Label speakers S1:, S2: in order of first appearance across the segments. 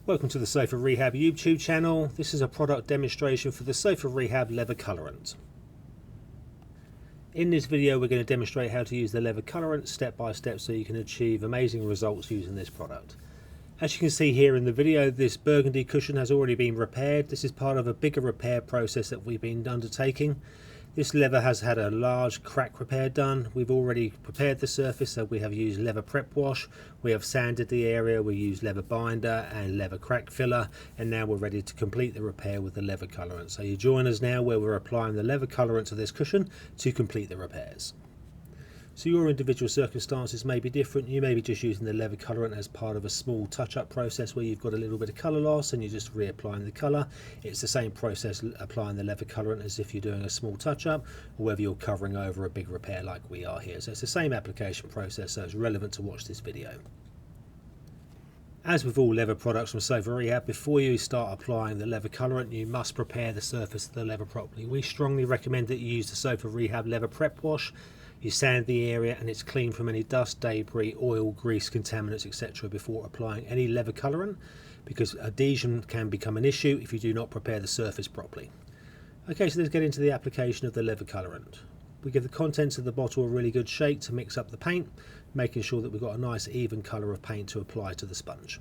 S1: Welcome to the Sofa Rehab YouTube channel. This is a product demonstration for the Sofa Rehab Leather Colourant. In this video we're going to demonstrate how to use the leather colourant step by step so you can achieve amazing results using this product. As you can see here in the video, this burgundy cushion has already been repaired. This is part of a bigger repair process that we've been undertaking. This leather has had a large crack repair done. We've already prepared the surface, so we have used leather prep wash, we have sanded the area, we used leather binder and leather crack filler, and now we're ready to complete the repair with the leather colourant. So you join us now where we're applying the leather colourant to this cushion to complete the repairs. So your individual circumstances may be different. You may be just using the leather colourant as part of a small touch-up process where you've got a little bit of colour loss and you're just reapplying the colour. It's the same process applying the leather colourant as if you're doing a small touch-up, or whether you're covering over a big repair like we are here. So it's the same application process, so it's relevant to watch this video. As with all leather products from Sofa Rehab, before you start applying the leather colourant, you must prepare the surface of the leather properly. We strongly recommend that you use the Sofa Rehab leather prep wash. You sand the area and it's clean from any dust, debris, oil, grease, contaminants, etc. before applying any leather colourant, because adhesion can become an issue if you do not prepare the surface properly. Okay, so let's get into the application of the leather colourant. We give the contents of the bottle a really good shake to mix up the paint, making sure that we've got a nice even colour of paint to apply to the sponge.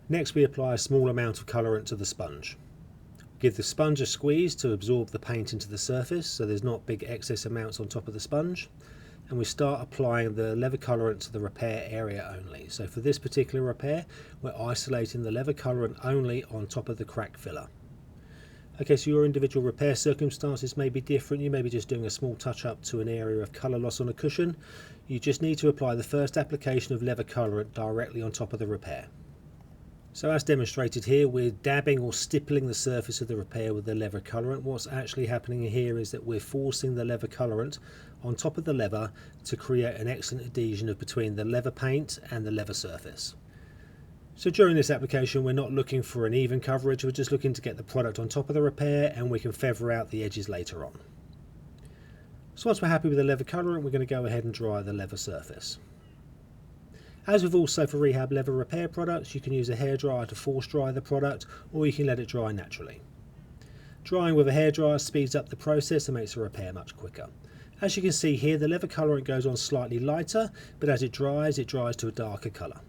S1: Next we apply a small amount of colourant to the sponge. Give the sponge a squeeze to absorb the paint into the surface so there's not big excess amounts on top of the sponge, and we start applying the leather colourant to the repair area only. So for this particular repair we're isolating the leather colourant only on top of the crack filler. Okay, so your individual repair circumstances may be different. You may be just doing a small touch up to an area of colour loss on a cushion. You just need to apply the first application of leather colourant directly on top of the repair. So as demonstrated here, we're dabbing or stippling the surface of the repair with the leather colourant. What's actually happening here is that we're forcing the leather colourant on top of the leather to create an excellent adhesion of between the leather paint and the leather surface. So during this application we're not looking for an even coverage, we're just looking to get the product on top of the repair and we can feather out the edges later on. So once we're happy with the leather colourant, we're going to go ahead and dry the leather surface. As with all Sofa Rehab leather repair products, you can use a hairdryer to force dry the product, or you can let it dry naturally. Drying with a hairdryer speeds up the process and makes the repair much quicker. As you can see here, the leather colourant goes on slightly lighter, but as it dries to a darker colour.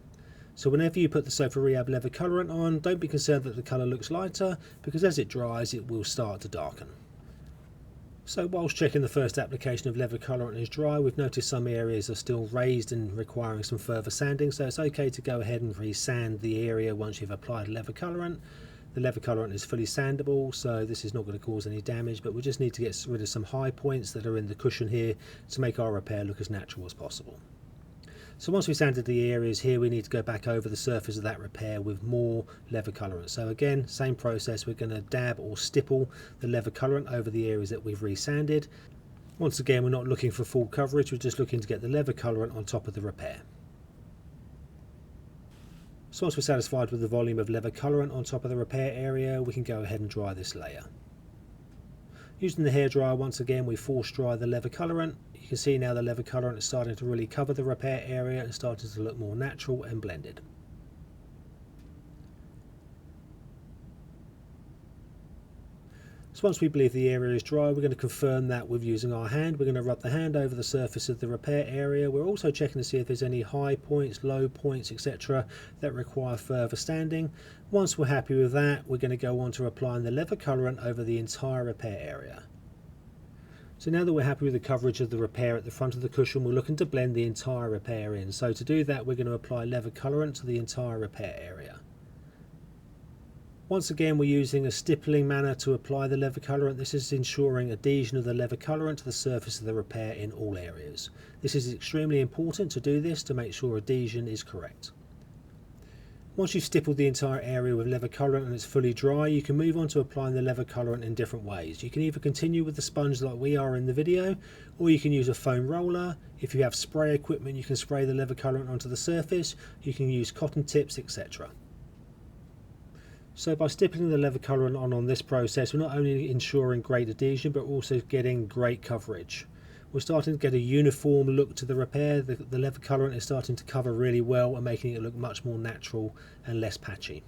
S1: So whenever you put the Sofa Rehab leather colourant on, don't be concerned that the colour looks lighter, because as it dries it will start to darken. So whilst checking the first application of leather colourant is dry, we've noticed some areas are still raised and requiring some further sanding, so it's okay to go ahead and re-sand the area once you've applied leather colourant. The leather colourant is fully sandable, so this is not going to cause any damage, but we just need to get rid of some high points that are in the cushion here to make our repair look as natural as possible. So once we've sanded the areas here, we need to go back over the surface of that repair with more leather colourant. So again, same process, we're going to dab or stipple the leather colourant over the areas that we've resanded. Once again, we're not looking for full coverage, we're just looking to get the leather colourant on top of the repair. So once we're satisfied with the volume of leather colourant on top of the repair area, we can go ahead and dry this layer. Using the hairdryer, once again we force dry the leather colourant. You can see now the leather colourant is starting to really cover the repair area and starting to look more natural and blended. So once we believe the area is dry, we're going to confirm that with using our hand. We're going to rub the hand over the surface of the repair area. We're also checking to see if there's any high points, low points, etc. that require further sanding. Once we're happy with that, we're going to go on to applying the leather colourant over the entire repair area. So now that we're happy with the coverage of the repair at the front of the cushion, we're looking to blend the entire repair in. So to do that, we're going to apply leather colourant to the entire repair area. Once again, we're using a stippling manner to apply the leather colourant. This is ensuring adhesion of the leather colourant to the surface of the repair in all areas. This is extremely important to do this to make sure adhesion is correct. Once you've stippled the entire area with leather colourant and it's fully dry, you can move on to applying the leather colourant in different ways. You can either continue with the sponge like we are in the video, or you can use a foam roller. If you have spray equipment, you can spray the leather colourant onto the surface. You can use cotton tips, etc. So by stippling the leather colourant on this process, we're not only ensuring great adhesion but also getting great coverage. We're starting to get a uniform look to the repair. The leather colourant is starting to cover really well and making it look much more natural and less patchy.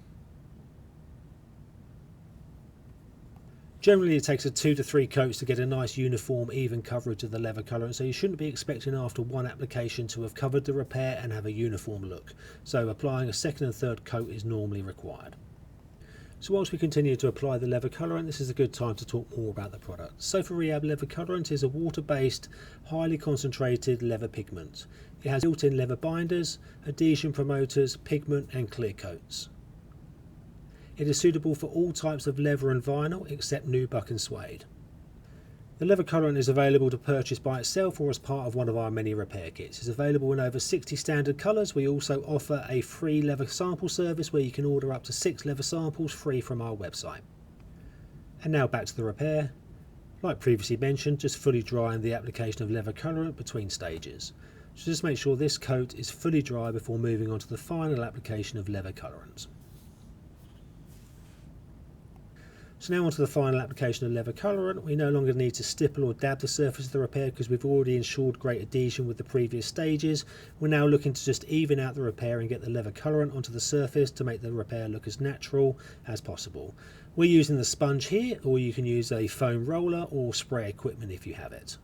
S1: Generally it takes 2 to 3 coats to get a nice uniform even coverage of the leather colourant, so you shouldn't be expecting after one application to have covered the repair and have a uniform look. So applying a second and third coat is normally required. So whilst we continue to apply the leather colourant, this is a good time to talk more about the product. Sofa Rehab Leather Colourant is a water-based, highly concentrated leather pigment. It has built-in leather binders, adhesion promoters, pigment and clear coats. It is suitable for all types of leather and vinyl except nubuck and suede. The leather colourant is available to purchase by itself or as part of one of our many repair kits. It's available in over 60 standard colours. We also offer a free leather sample service where you can order up to 6 leather samples free from our website. And now back to the repair. Like previously mentioned, just fully drying the application of leather colourant between stages. So just make sure this coat is fully dry before moving on to the final application of leather colourant. So now onto the final application of leather colourant. We no longer need to stipple or dab the surface of the repair because we've already ensured great adhesion with the previous stages. We're now looking to just even out the repair and get the leather colourant onto the surface to make the repair look as natural as possible. We're using the sponge here, or you can use a foam roller or spray equipment if you have it.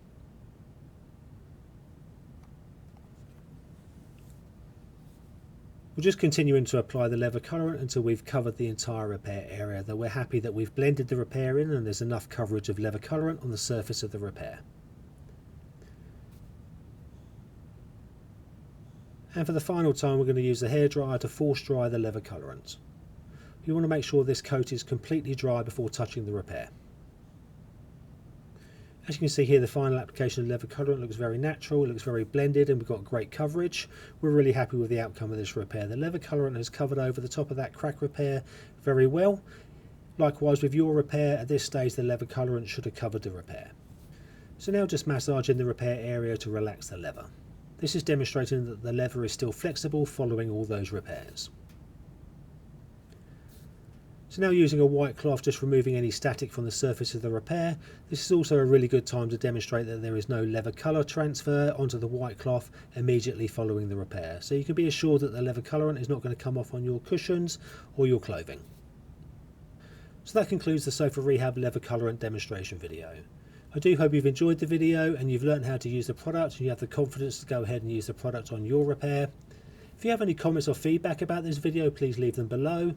S1: We're just continuing to apply the leather colourant until we've covered the entire repair area, though we're happy that we've blended the repair in and there's enough coverage of leather colourant on the surface of the repair. And for the final time we're going to use the hairdryer to force dry the leather colourant. You want to make sure this coat is completely dry before touching the repair. As you can see here, the final application of leather colourant looks very natural, it looks very blended, and we've got great coverage. We're really happy with the outcome of this repair. The leather colourant has covered over the top of that crack repair very well. Likewise with your repair, at this stage the leather colourant should have covered the repair. So now just massaging the repair area to relax the leather. This is demonstrating that the leather is still flexible following all those repairs. So now using a white cloth, just removing any static from the surface of the repair. This is also a really good time to demonstrate that there is no leather colour transfer onto the white cloth immediately following the repair. So you can be assured that the leather colourant is not going to come off on your cushions or your clothing. So that concludes the Sofa Rehab Leather Colourant demonstration video. I do hope you've enjoyed the video and you've learned how to use the product and you have the confidence to go ahead and use the product on your repair. If you have any comments or feedback about this video, please leave them below.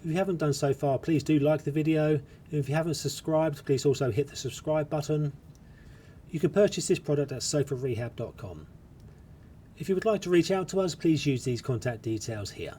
S1: If you haven't done so far, please do like the video. And if you haven't subscribed, please also hit the subscribe button. You can purchase this product at sofarehab.com. If you would like to reach out to us, please use these contact details here.